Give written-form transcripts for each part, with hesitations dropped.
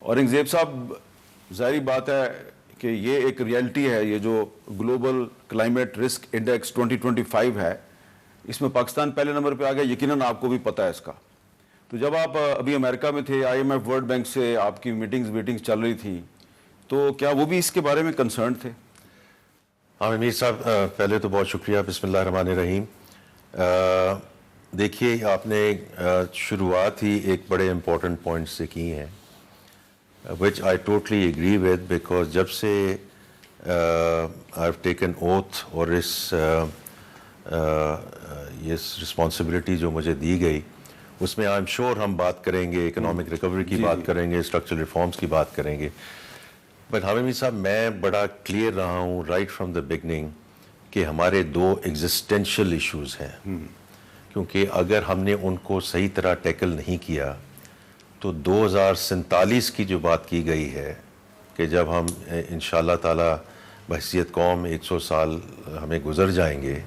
اور انگزیب صاحب ظاہری بات ہے کہ یہ ایک ریئلٹی ہے، یہ جو گلوبل کلائمیٹ رسک انڈیکس 2025 ہے، اس میں پاکستان پہلے نمبر پہ آ گیا، یقیناً آپ کو بھی پتہ ہے اس کا. تو جب آپ ابھی امریکہ میں تھے، I M F World Bank سے آپ کی میٹنگز چل رہی تھیں، تو کیا وہ بھی اس کے بارے میں کنسرن تھے؟ عامر میر صاحب، پہلے تو بہت شکریہ. بسم اللہ الرحمن الرحیم. دیکھیے، آپ نے شروعات ہی ایک بڑے امپورٹنٹ پوائنٹ سے کی ہیں which I totally agree with, because جب سے I've taken oath اور یہ رسپانسبلٹی جو مجھے دی گئی، اس میں I'm sure ہم بات کریں گے، اکنامک ریکوری کی بات کریں گے، اسٹرکچرل ریفارمز کی بات کریں گے. بٹ عامر میر صاحب، میں بڑا کلیئر رہا ہوں رائٹ فرام دا بگننگ کہ ہمارے دو ایگزسٹینشیل ایشوز ہیں، کیونکہ اگر ہم نے ان کو صحیح طرح ٹیکل نہیں کیا تو 2047 کی جو بات کی گئی ہے کہ جب ہم انشاءاللہ تعالی بحیثیت قوم 100 سال ہمیں گزر جائیں گے،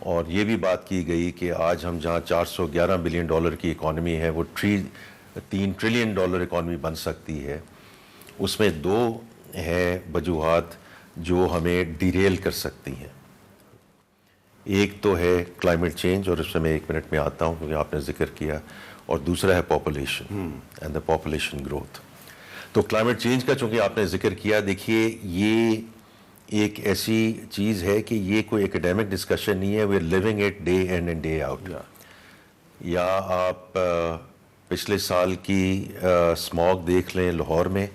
اور یہ بھی بات کی گئی کہ آج ہم جہاں $411 بلین کی اکانومی ہے، وہ $3 ٹریلین اکانومی بن سکتی ہے. اس میں دو ہیں وجوہات جو ہمیں ڈیریل کر سکتی ہیں. ایک تو ہے کلائمیٹ چینج، اور اس میں 1 منٹ میں آتا ہوں کیونکہ آپ نے ذکر کیا، اور دوسرا ہے population and the population growth. تو کلائمیٹ چینج کا چونکہ آپ نے ذکر کیا، دیکھیے یہ ایک ایسی چیز ہے کہ یہ کوئی ایکیڈیمک ڈسکشن نہیں ہے. We are living it day in and day out. یا آپ پچھلے سال کی اسموگ دیکھ لیں لاہور میں،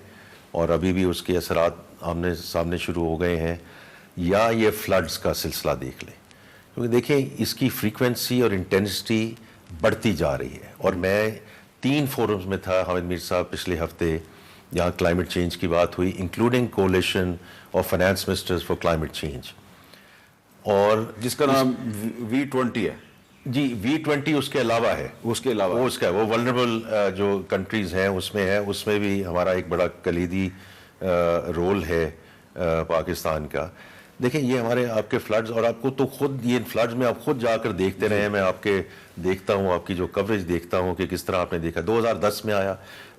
اور ابھی بھی اس کے اثرات آمنے سامنے شروع ہو گئے ہیں، یا یہ فلڈز کا سلسلہ دیکھ لیں. کیونکہ دیکھیں اس کی فریکوینسی اور انٹینسٹی بڑھتی جا رہی ہے. اور میں 3 فورمز میں تھا حامد میر صاحب پچھلے ہفتے جہاں کلائمیٹ چینج کی بات ہوئی، including coalition of finance ministers for climate change, اور جس کا نام V20 ہے. جی V20 اس کے علاوہ ہے، وہ ولنریبل جو کنٹریز ہیں اس میں ہے. اس میں بھی ہمارا ایک بڑا کلیدی رول ہے پاکستان کا. دیکھیں یہ ہمارے آپ کے فلڈز، اور آپ کو تو خود یہ فلڈز میں آپ خود جا کر دیکھتے رہے ہیں، میں آپ کے دیکھتا ہوں، آپ کی جو کوریج دیکھتا ہوں کہ کس طرح آپ نے دیکھا. 2010 میں آیا،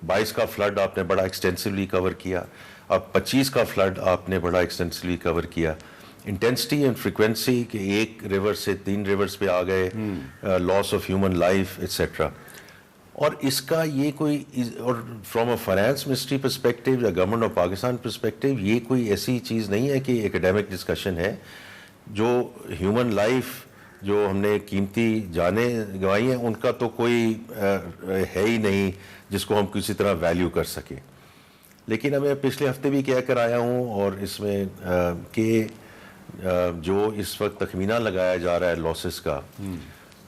22 کا فلڈ آپ نے بڑا ایکسٹینسولی کور کیا، اب 25 کا فلڈ آپ نے بڑا ایکسٹینسولی کور کیا. انٹینسٹی اینڈ فریکوینسی کہ ایک ریور سے 3 ریورز پہ آ گئے، لاس آف ہیومن لائف ایٹسیٹرا. اور اس کا یہ کوئی، اور from a finance ministry perspective یا گورنمنٹ آف پاکستان پرسپیکٹو، یہ کوئی ایسی چیز نہیں ہے کہ ایکیڈیمک ڈسکشن ہے. جو ہیومن لائف، جو ہم نے قیمتی جانیں گنوائی ہیں، ان کا تو کوئی ہے ہی نہیں جس کو ہم کسی طرح ویلیو کر سکیں. لیکن میں پچھلے ہفتے بھی کہہ کر آیا ہوں، اور اس میں کہ جو اس وقت تخمینہ لگایا جا رہا ہے لاسز کا،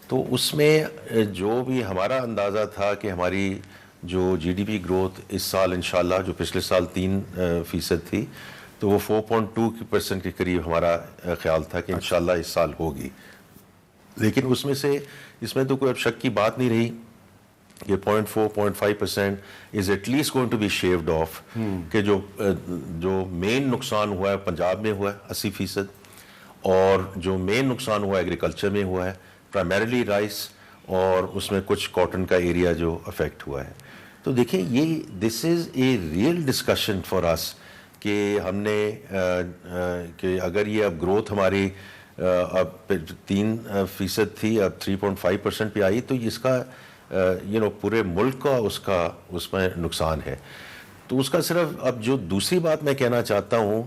تو اس میں جو بھی ہمارا اندازہ تھا کہ ہماری جو جی ڈی پی گروتھ اس سال انشاءاللہ، جو پچھلے سال 3% تھی، تو وہ 4.2% کے قریب ہمارا خیال تھا کہ انشاءاللہ اس سال ہوگی. لیکن اس میں تو کوئی اب شک کی بات نہیں رہی کہ 0.4-0.5% is at least going to be shaved off. کہ جو مین نقصان ہوا ہے پنجاب میں ہوا ہے 80%، اور جو مین نقصان ہوا ہے ایگریکلچر میں ہوا ہے، پرائمریلی رائس، اور اس میں کچھ کاٹن کا ایریا جو افیکٹ ہوا ہے. تو دیکھیں یہ دس از اے ریئل ڈسکشن فار اس کہ ہم نے کہ اگر یہ اب گروتھ ہماری اب 3% تھی، اب 3.5% پہ آئی، تو اس کا پورے ملک کا اس میں نقصان ہے. تو اس کا صرف اب جو دوسری بات میں کہنا چاہتا ہوں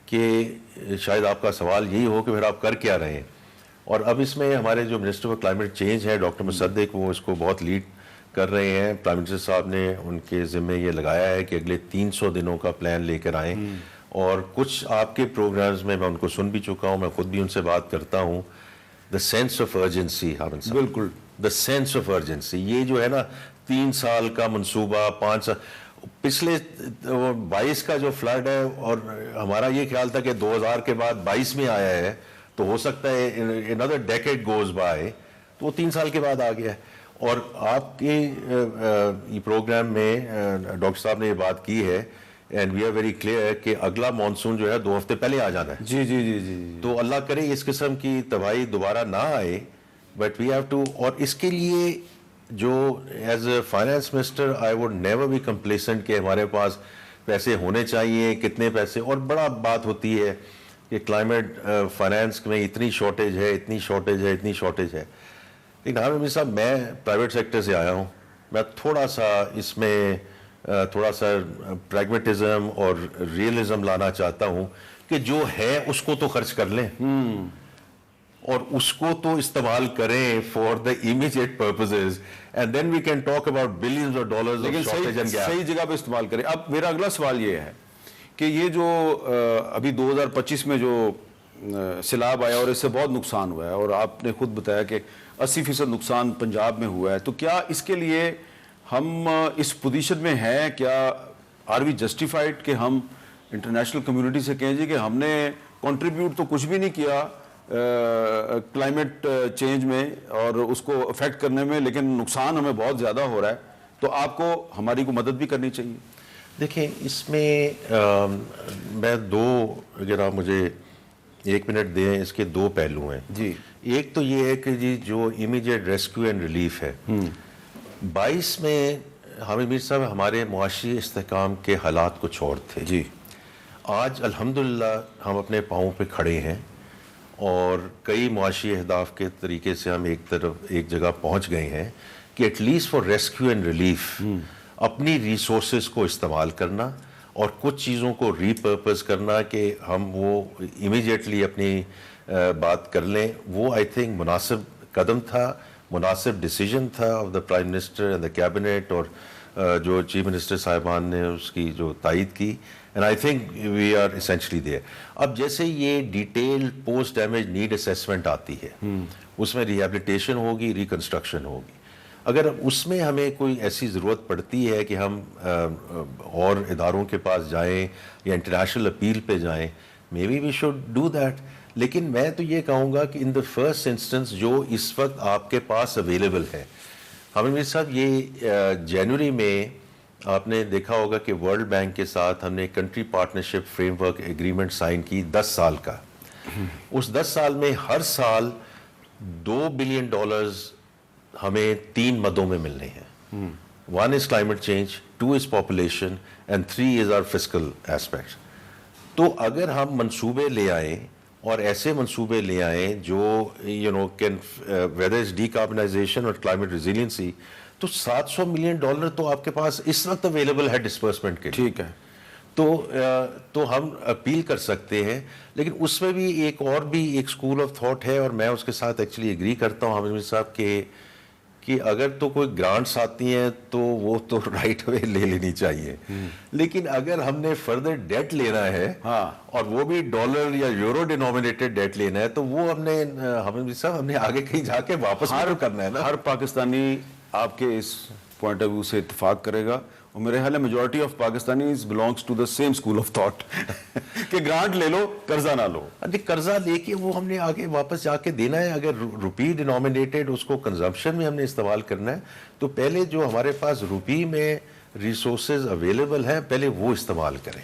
کہ شاید آپ کا سوال یہی ہو کہ پھر آپ کر کیا رہے ہیں. اور اب اس میں ہمارے جو منسٹر آف کلائمیٹ چینج ہے ڈاکٹر مصدق، وہ اس کو بہت لیڈ کر رہے ہیں. پرائم منسٹر صاحب نے ان کے ذمے یہ لگایا ہے کہ اگلے 300 دنوں کا پلان لے کر آئیں. اور کچھ آپ کے پروگرامز میں ان کو سن بھی چکا ہوں، میں خود بھی ان سے بات کرتا ہوں. دا سینس آف ارجنسی، بالکل دا سینس آف ارجنسی، یہ جو ہے نا 3 سال کا منصوبہ، 5 سال، پچھلے 22 کا جو فلڈ ہے، اور ہمارا یہ خیال تھا کہ 2000 کے بعد 22 میں آیا ہے، تو ہو سکتا ہے another decade goes by، تو وہ 3 سال کے بعد آ گیا ہے. اور آپ کے یہ پروگرام میں ڈاکٹر صاحب نے یہ بات کی ہے، and we are very clear کہ اگلا مانسون جو ہے 2 ہفتے پہلے آ جانا ہے. جی جی جی جی. تو اللہ کرے اس قسم کی تباہی دوبارہ نہ آئے، بٹ وی ہیو ٹو. اور اس کے لیے جو as a finance minister I would never be complacent کہ ہمارے پاس پیسے ہونے چاہیے, کتنے پیسے, اور بڑا بات ہوتی ہے کہ کلائمیٹ فائنانس میں اتنی شارٹیج ہے, اتنی شارٹیج ہے, اتنی شارٹیج ہے. لیکن عامر امیر صاحب, میں پرائیویٹ سیکٹر سے آیا ہوں, میں تھوڑا سا اس میں تھوڑا سا پریگمیٹزم اور ریئلزم لانا چاہتا ہوں کہ جو ہے اس کو تو خرچ کر لیں اور اس کو تو استعمال کریں for the immediate purposes, and then we can talk about billions of dollars of shortage and gap. صحیح جگہ پہ استعمال کریں. اب میرا اگلا سوال یہ ہے کہ یہ جو ابھی 2025 میں جو سیلاب آیا اور اس سے بہت نقصان ہوا ہے, اور آپ نے خود بتایا کہ 80% نقصان پنجاب میں ہوا ہے, تو کیا اس کے لیے ہم اس پوزیشن میں ہیں, کیا آر وی جسٹیفائڈ کہ ہم انٹرنیشنل کمیونٹی سے کہیں جی کہ ہم نے کنٹریبیوٹ تو کچھ بھی نہیں کیا کلائمیٹ چینج میں اور اس کو افیکٹ کرنے میں, لیکن نقصان ہمیں بہت زیادہ ہو رہا ہے, تو آپ کو ہماری کو مدد بھی کرنی چاہیے. دیکھیں, اس میں میں دو, اگر آپ مجھے 1 منٹ دیں, اس کے 2 پہلو ہیں. جی, ایک تو یہ ہے کہ جی جو امیڈیٹ ریسکیو اینڈ ریلیف ہے, 22 میں عامر امیر صاحب ہمارے معاشی استحکام کے حالات کچھ اور تھے. جی, آج الحمدللہ ہم اپنے پاؤں پہ کھڑے ہیں اور کئی معاشی اہداف کے طریقے سے ہم ایک جگہ پہنچ گئے ہیں کہ at least for rescue and relief اپنی ریسورسز کو استعمال کرنا اور کچھ چیزوں کو ری پرپز کرنا کہ ہم وہ امیڈیٹلی اپنی بات کر لیں, وہ آئی تھنک مناسب قدم تھا, مناسب ڈیسیجن تھا of the prime minister and the cabinet, اور جو چیف منسٹر صاحبان نے اس کی جو تائید کی, and I think we are essentially there. اب جیسے یہ detail post damage need assessment آتی ہے, اس میں ریہیبلیٹیشن ہوگی, ریکنسٹرکشن ہوگی. اگر اس میں ہمیں کوئی ایسی ضرورت پڑتی ہے کہ ہم اور اداروں کے پاس جائیں یا انٹرنیشنل اپیل پہ جائیں, maybe we should do that. لیکن میں تو یہ کہوں گا کہ ان دا فرسٹ انسٹنس جو اس وقت آپ کے پاس اویلیبل ہے, عامر امیر صاحب, یہ جنوری میں آپ نے دیکھا ہوگا کہ ورلڈ بینک کے ساتھ ہم نے country partnership framework agreement sign کی 10 سال کا. اس 10 سال میں ہر سال $2 بلین ہمیں 3 مدوں میں ملنے ہیں. 1 is climate change, 2 is population, and 3 is our fiscal aspects. تو اگر ہم منصوبے لے آئیں اور ایسے منصوبے لے آئیں جو کین ویدر از ڈیکاربنائزیشن اور کلائمیٹ ریزیلینسی, تو $700 ملین تو آپ کے پاس اس وقت اویلیبل ہے ڈسپرسمنٹ کے. ٹھیک ہے, تو ہم اپیل کر سکتے ہیں. لیکن اس میں بھی ایک اسکول آف تھاٹ ہے, اور میں اس کے ساتھ ایکچولی ایگری کرتا ہوں عامر امیر صاحب کہ اگر تو کوئی گرانٹس آتی ہیں تو وہ تو رائٹ اوے لے لینی چاہیے, لیکن اگر ہم نے فردر ڈیٹ لینا ہے, ہاں, اور وہ بھی ڈالر یا یورو ڈینومینیٹڈ ڈیٹ لینا ہے, تو وہ ہم نے عامر امیر صاحب ہم نے آگے کہیں جا کے واپس کرنا ہے نا. ہر پاکستانی آپ کے اس پوائنٹ آف ویو سے اتفاق کرے گا, اور میرے خیال ہے majority of Pakistanis belongs to the same school of thought کہ گرانٹ لے لو, قرضہ نہ لو. قرضہ لے کے وہ ہم نے آگے واپس جا کے دینا ہے. اگر روپی ڈینومینیٹڈ اس کو کنزمپشن میں ہم نے استعمال کرنا ہے, تو پہلے جو ہمارے پاس روپی میں ریسورسز اویلیبل ہیں پہلے وہ استعمال کریں.